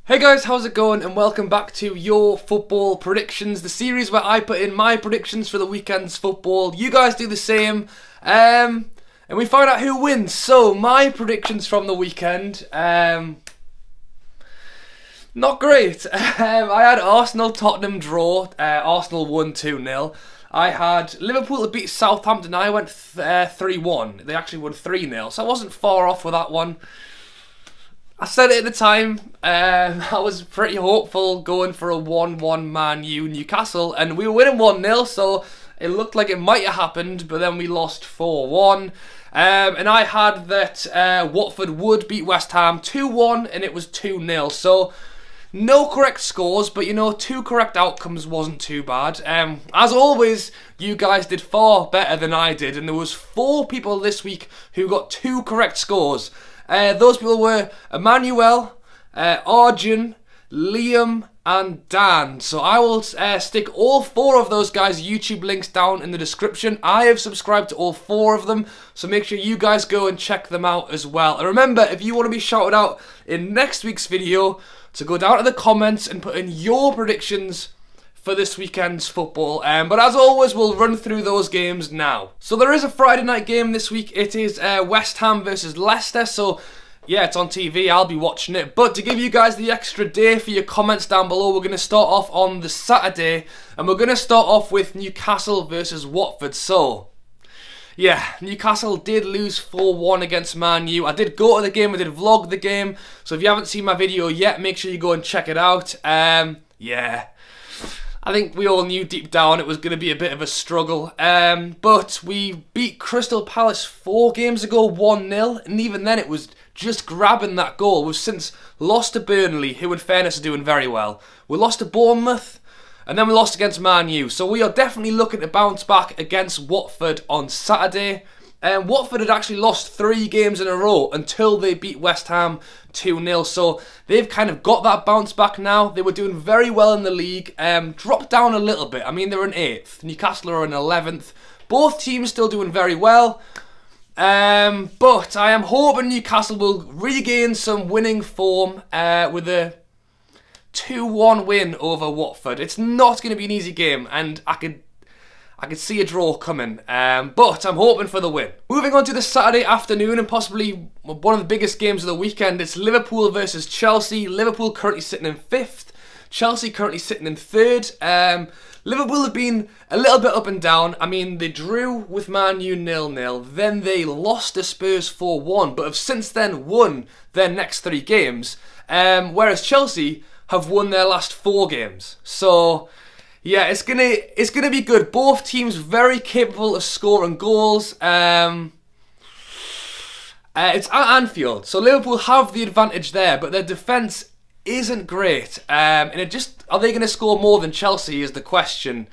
Hey guys, how's it going? And welcome back to Your Football Predictions, the series where I put in my predictions for the weekend's football. You guys do the same, and we find out who wins. So, my predictions from the weekend, not great. I had Arsenal-Tottenham draw, Arsenal won 2-0. I had Liverpool to beat Southampton, I went 3-1. They actually won 3-0, so I wasn't far off with that one. I said it at the time, I was pretty hopeful going for a 1-1 Man U Newcastle, and we were winning 1-0, so it looked like it might have happened, but then we lost 4-1. And I had that Watford would beat West Ham 2-1, and it was 2-0, so no correct scores, but you know, 2 correct outcomes wasn't too bad. As always, you guys did far better than I did, and there was 4 people this week who got 2 correct scores. Those people were Emmanuel, Arjun, Liam and Dan. So I will stick all 4 of those guys' YouTube links down in the description. I have subscribed to all 4 of them, so make sure you guys go and check them out as well. And remember, if you want to be shouted out in next week's video, to go down to the comments and put in your predictions for this weekend's football. But as always, we'll run through those games now. So there is a Friday night game this week. It is West Ham versus Leicester. So yeah, it's on TV. I'll be watching it. But to give you guys the extra day for your comments down below, we're going to start off on the Saturday. And we're going to start off with Newcastle versus Watford. So yeah, Newcastle did lose 4-1 against Man U. I did go to the game, I did vlog the game. So if you haven't seen my video yet, make sure you go and check it out. Yeah, I think we all knew deep down it was going to be a bit of a struggle. But we beat Crystal Palace 4 games ago, 1-0. And even then it was just grabbing that goal. We've since lost to Burnley, who in fairness are doing very well. We lost to Bournemouth. And then we lost against Man U. So we are definitely looking to bounce back against Watford on Saturday. Watford had actually lost 3 games in a row until they beat West Ham 2-0. So they've kind of got that bounce back now. They were doing very well in the league. Dropped down a little bit. I mean, they're in 8th. Newcastle are in 11th. Both teams still doing very well. But I am hoping Newcastle will regain some winning form with a 2-1 win over Watford. It's not going to be an easy game, and I could see a draw coming, but I'm hoping for the win. Moving on to the Saturday afternoon and possibly one of the biggest games of the weekend, it's Liverpool versus Chelsea. Liverpool currently sitting in 5th, Chelsea currently sitting in 3rd. Liverpool have been a little bit up and down. I mean, they drew with Man U 0-0, then they lost to Spurs 4-1, but have since then won their next 3 games, whereas Chelsea have won their last 4 games. So yeah, it's gonna be good. Both teams very capable of scoring goals. It's at Anfield, so Liverpool have the advantage there, but their defence isn't great. And are they going to score more than Chelsea is the question.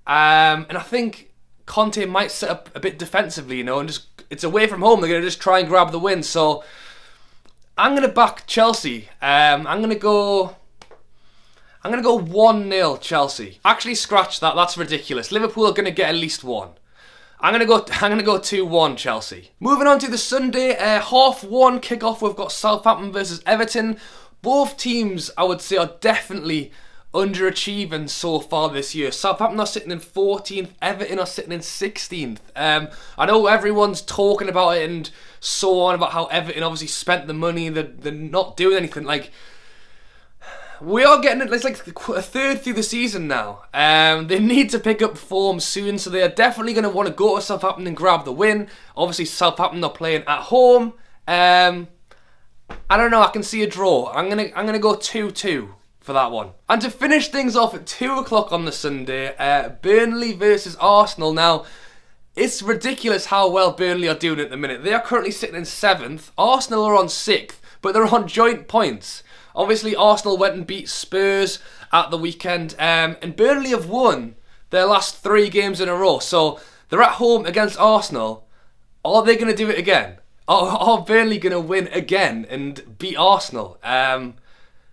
And I think Conte might set up a bit defensively, you know, and it's away from home. They're going to just try and grab the win. So I'm going to back Chelsea. I'm going to go 1-0 Chelsea. Actually, scratch that. That's ridiculous. Liverpool are going to get at least 1. I'm going to go 2-1 Chelsea. Moving on to the Sunday, 1:30 kickoff. We've got Southampton versus Everton. Both teams, I would say, are definitely underachieving so far this year. Southampton are sitting in 14th. Everton are sitting in 16th. I know everyone's talking about it and so on, about how Everton obviously spent the money. They're not doing anything. Like, we are getting it. It's like a third through the season now. They need to pick up form soon, so they are definitely going to want to go to Southampton and grab the win. Obviously, Southampton are playing at home. I don't know. I can see a draw. I'm gonna go 2-2 for that one. And to finish things off at 2 o'clock on the Sunday, Burnley versus Arsenal. Now, it's ridiculous how well Burnley are doing at the minute. They are currently sitting in 7th. Arsenal are on 6th, but they're on joint points. Obviously, Arsenal went and beat Spurs at the weekend, and Burnley have won their last 3 games in a row. So they're at home against Arsenal. Are they going to do it again? Are Burnley going to win again and beat Arsenal?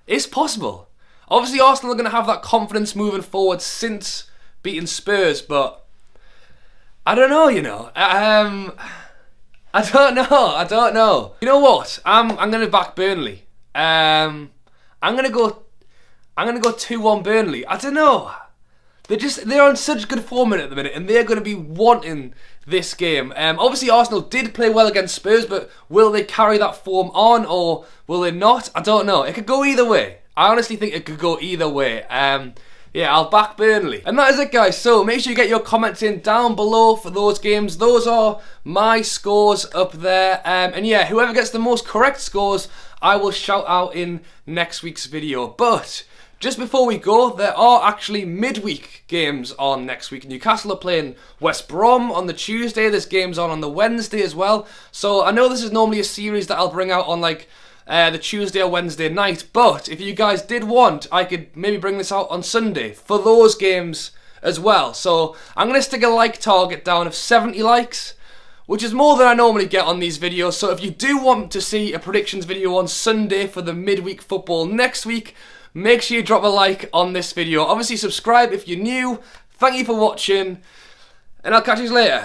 It's possible. Obviously, Arsenal are going to have that confidence moving forward since beating Spurs, but I don't know, you know. I don't know. You know what? I'm going to back Burnley. I'm gonna go 2-1 Burnley. I don't know. They're on such good form at the minute, and they're going to be wanting this game. Obviously, Arsenal did play well against Spurs, but will they carry that form on, or will they not? I don't know. It could go either way. I honestly think it could go either way. Yeah, I'll back Burnley. And that is it, guys. So make sure you get your comments in down below for those games. Those are my scores up there. And yeah, whoever gets the most correct scores, I will shout out in next week's video. But just before we go, there are actually midweek games on next week. Newcastle are playing West Brom on the Tuesday. There's games on the Wednesday as well. So I know this is normally a series that I'll bring out on like the Tuesday or Wednesday night. But if you guys did want, I could maybe bring this out on Sunday for those games as well. So I'm going to stick a like target down of 70 likes, which is more than I normally get on these videos. So if you do want to see a predictions video on Sunday for the midweek football next week, make sure you drop a like on this video. Obviously, subscribe if you're new. Thank you for watching, and I'll catch you later.